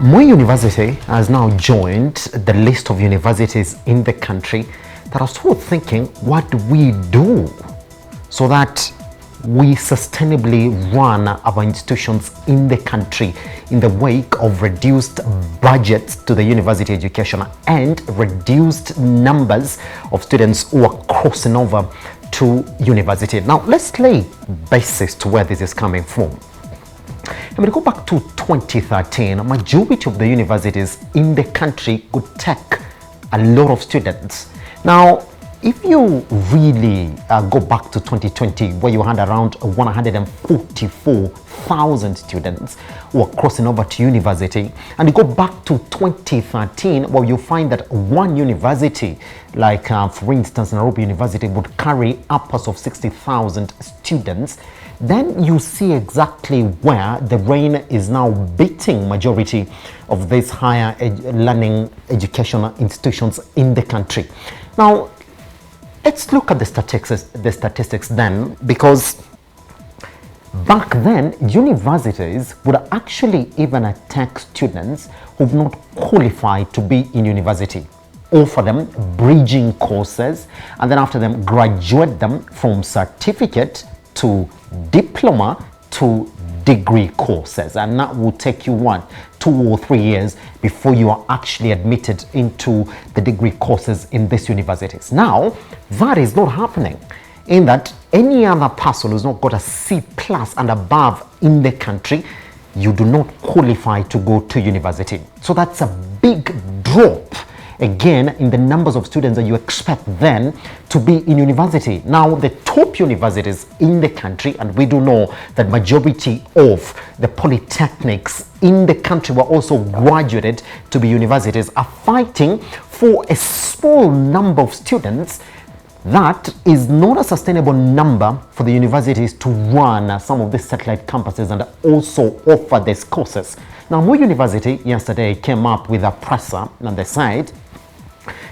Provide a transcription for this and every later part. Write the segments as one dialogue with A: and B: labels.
A: Moi University has now joined the list of universities in the country that are sort of thinking, what do we do so that we sustainably run our institutions in the country in the wake of reduced budgets to the university education and reduced numbers of students who are crossing over to university. Now, let's lay basis to where this is coming from. And when we go back to 2013, a majority of the universities in the country could take a lot of students. Now, if you really go back to 2020, where you had around 144,000 students who are crossing over to university, and you go back to 2013, well, you find that one university, like for instance, Nairobi University, would carry upwards of 60,000 students. Then you see exactly where the rain is now beating majority of these higher learning educational institutions in the country. Now, let's look at the statistics then, because back then, universities would actually even take students who've not qualified to be in university, offer them bridging courses, and then after them graduate them from certificate to diploma to degree courses, and that will take you 1, 2 or 3 years before you are actually admitted into the degree courses in these universities. Now, that is not happening, in that any other person who's not got a C+ and above in the country, you do not qualify to go to university. So that's a big drop again in the numbers of students that you expect then to be in university. Now, the top universities in the country, and we do know that majority of the polytechnics in the country were also graduated to be universities, are fighting for a small number of students. That is not a sustainable number for the universities to run some of these satellite campuses and also offer these courses. Now, Moi University yesterday came up with a presser on the side.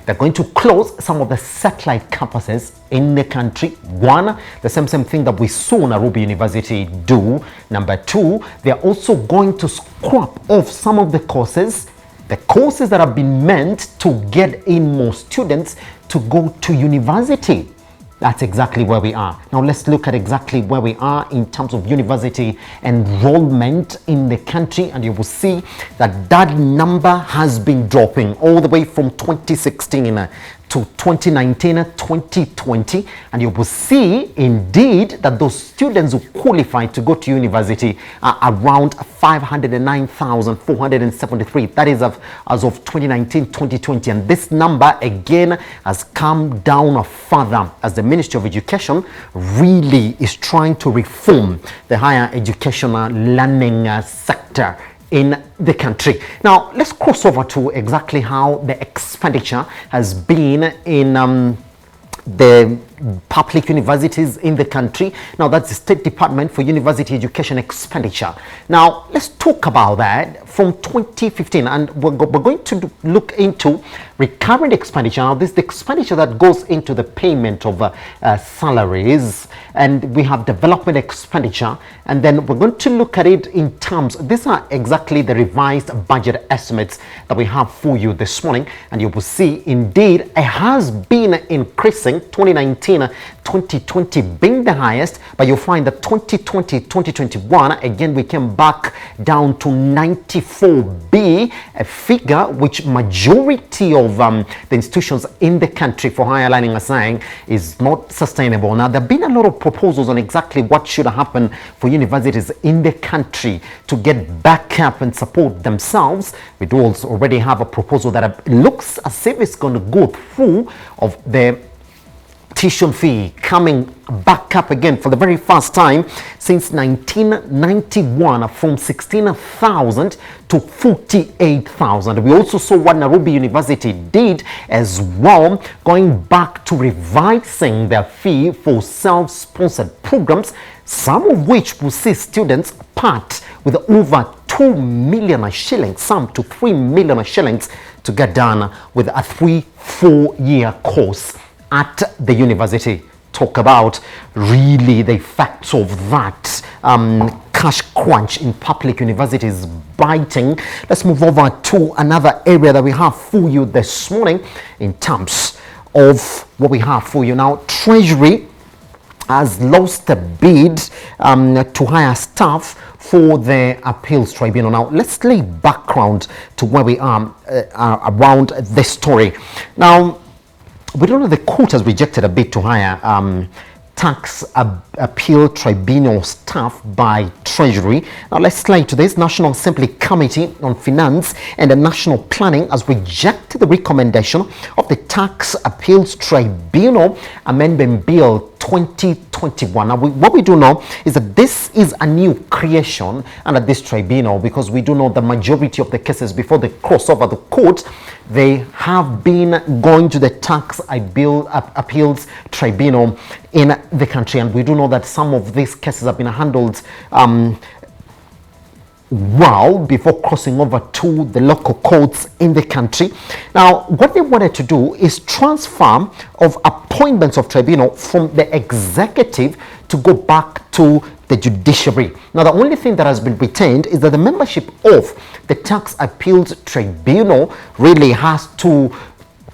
A: They're going to close some of the satellite campuses in the country. One, the same thing that we saw Nairobi University do. Number two, they're also going to scrap off some of the courses that have been meant to get in more students to go to university. That's exactly where we are. Now let's look at exactly where we are in terms of university enrollment in the country, and you will see that that number has been dropping all the way from 2016 to 2019, 2020, and you will see indeed that those students who qualify to go to university are around 509,473. That is as of 2019, 2020, and this number again has come down further as the Ministry of Education really is trying to reform the higher educational learning sector in the country. Now, let's cross over to exactly how the expenditure has been in the public universities in the country. Now, that's the State Department for University Education Expenditure. Now, let's talk about that from 2015, and we're going to look into recurrent expenditure. Now, this is the expenditure that goes into the payment of salaries, and we have development expenditure, and then we're going to look at it in terms. These are exactly the revised budget estimates that we have for you this morning, and you will see indeed it has been increasing. 2019-2020 being the highest, but you'll find that 2020-2021 again we came back down to 94B, a figure which majority of the institutions in the country for higher learning are saying is not sustainable. Now, there have been a lot of proposals on exactly what should happen for universities in the country to get back up and support themselves. We do also already have a proposal that looks as if it's going to go through of the tuition fee coming back up again for the very first time since 1991, from 16,000 to 48,000. We also saw what Nairobi University did as well, going back to revising their fee for self-sponsored programs, some of which will see students part with over 2 million shillings, some to 3 million shillings to get done with a 3-4 year course at the university. talk about really the effects of that cash crunch in public universities biting. Let's move over to another area that we have for you this morning in terms of what we have for you now. Treasury has lost a bid to hire staff for the appeals tribunal. Now, let's lay background to where we are around this story. Now, we don't know, the court has rejected a bid to hire tax appeal tribunal staff by Treasury. Now let's slide to this. National Assembly Committee on Finance and the National Planning has rejected the recommendation of the Tax Appeals Tribunal Amendment Bill 2021. Now, what we do know is that this is a new creation under this tribunal, because we do know the majority of the cases before they cross over the court, they have been going to the Tax Appeals Tribunal in the country, and we do know that some of these cases have been handled well before crossing over to the local courts in the country. Now, what they wanted to do is transfer of appointments of tribunal from the executive to go back to the judiciary. Now, the only thing that has been retained is that the membership of the Tax Appeals Tribunal really has to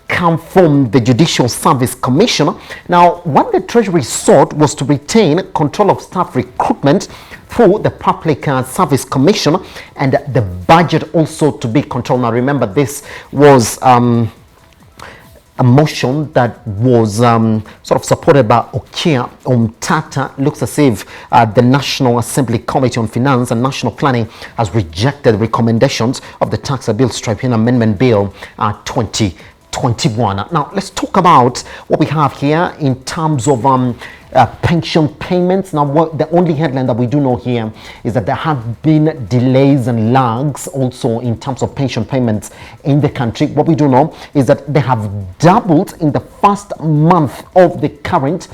A: come from the Judicial Service Commission. Now, what the Treasury sought was to retain control of staff recruitment through the Public Service Commission, and the budget also to be controlled. Now, remember, this was a motion that was sort of supported by Okia Omtata. Looks as if the National Assembly Committee on Finance and National Planning has rejected recommendations of the Tax Appeals Tribunal Amendment Bill 2021. Now, let's talk about what we have here in terms of pension payments. Now, the only headline that we do know here is that there have been delays and lags also in terms of pension payments in the country. What we do know is that they have doubled in the first month of the current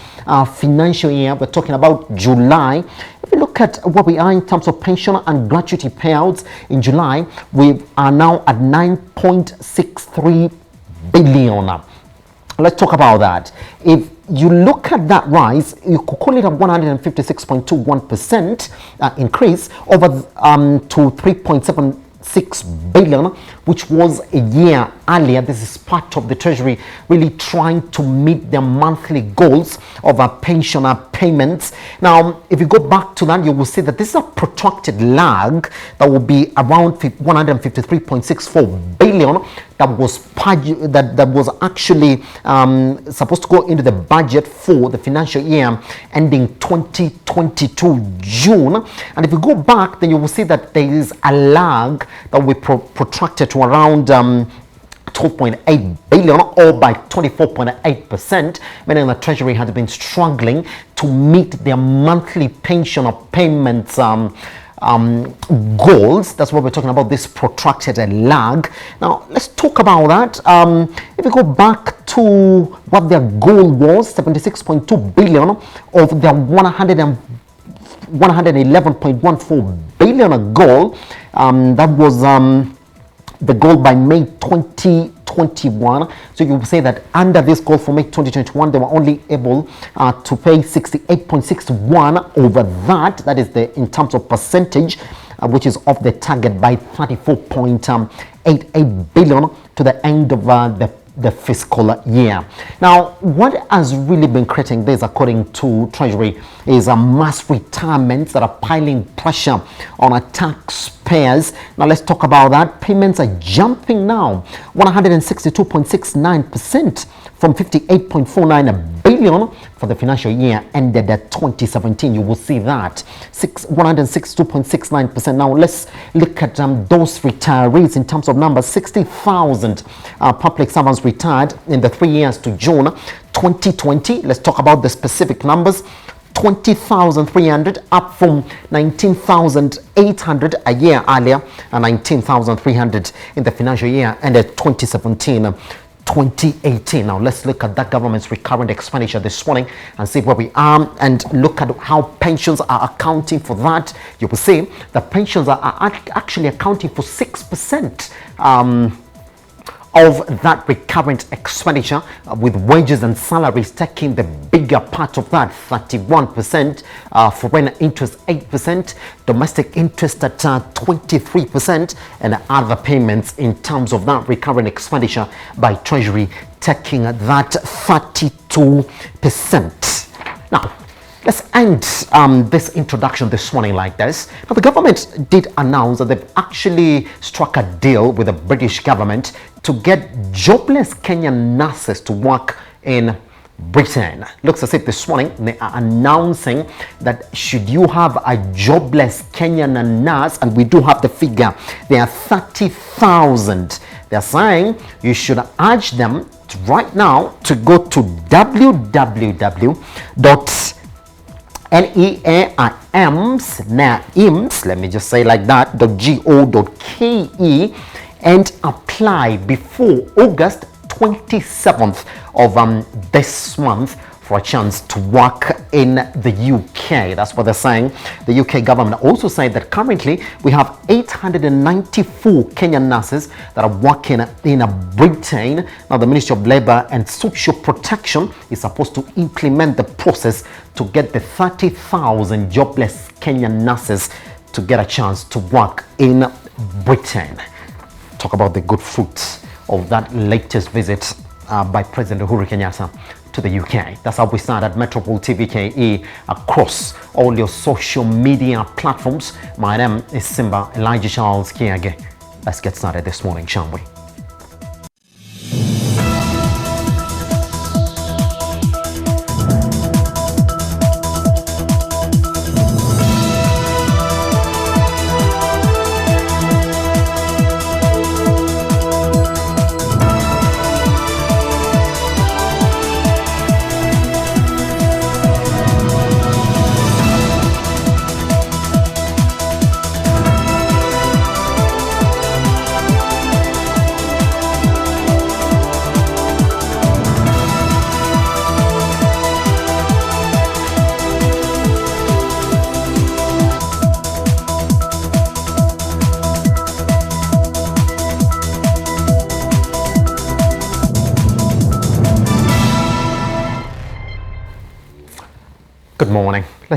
A: financial year. We're talking about July. If we look at what we are in terms of pension and gratuity payouts in July, we are now at 9.63 billion. Let's talk about that. If you look at that rise, you could call it a 156.21% increase over to 3.76 billion, which was a year earlier. This is part of the Treasury really trying to meet their monthly goals of pensioner payments. Now, if you go back to that, you will see that this is a protracted lag that will be around 153.64 billion that was actually supposed to go into the budget for the financial year ending 2022 June. And if you go back, then you will see that there is a lag that will be protracted to around 12.8 billion, or by 24.8%, meaning the Treasury had been struggling to meet their monthly pension or payments goals. That's what we're talking about, this protracted lag. Now, let's talk about that. If we go back to what their goal was, 76.2 billion of their 111.14 billion goal, that was the goal by May 2021. So you will say that under this goal for May 2021, they were only able to pay 68.61 over that. That is in terms of percentage, which is off the target by 34.88 billion to the end of the fiscal year. Now, what has really been creating this, according to Treasury, is mass retirements that are piling pressure on our taxpayers. Now, let's talk about that. Payments are jumping now 162.69% from 58.49 billion for the financial year ended at 2017. You will see that 162.69%. Now, let's look at those retirees in terms of numbers. 60,000 public servants retired in the 3 years to June 2020. Let's talk about the specific numbers. 20,300, up from 19,800 a year earlier, and 19,300 in the financial year ended 2017-2018. Now, let's look at that government's recurrent expenditure this morning and see where we are, and look at how pensions are accounting for that. You will see that pensions are actually accounting for 6% of that recurrent expenditure, with wages and salaries taking the bigger part of that, 31%, foreign interest 8%, domestic interest at 23%, and other payments in terms of that recurrent expenditure by Treasury taking that 32%. Now, let's end this introduction this morning like this. Now, the government did announce that they've actually struck a deal with the British government to get jobless Kenyan nurses to work in Britain. Looks as if this morning they are announcing that should you have a jobless Kenyan nurse, and we do have the figure, there are 30,000. They're saying you should urge them right now to go to www.neaims, let me just say like that, .go.ke, and apply before August 27th of this month for a chance to work in the UK. That's what they're saying. The UK government also said that currently we have 894 Kenyan nurses that are working in Britain. Now, the Ministry of Labour and Social Protection is supposed to implement the process to get the 30,000 jobless Kenyan nurses to get a chance to work in Britain. Talk about the good fruits of that latest visit by President Uhuru Kenyatta to the UK. That's how we start at Metropole TV KE across all your social media platforms. My name is Simba Elijah Charles Kiage. Let's get started this morning, shall we? Good morning.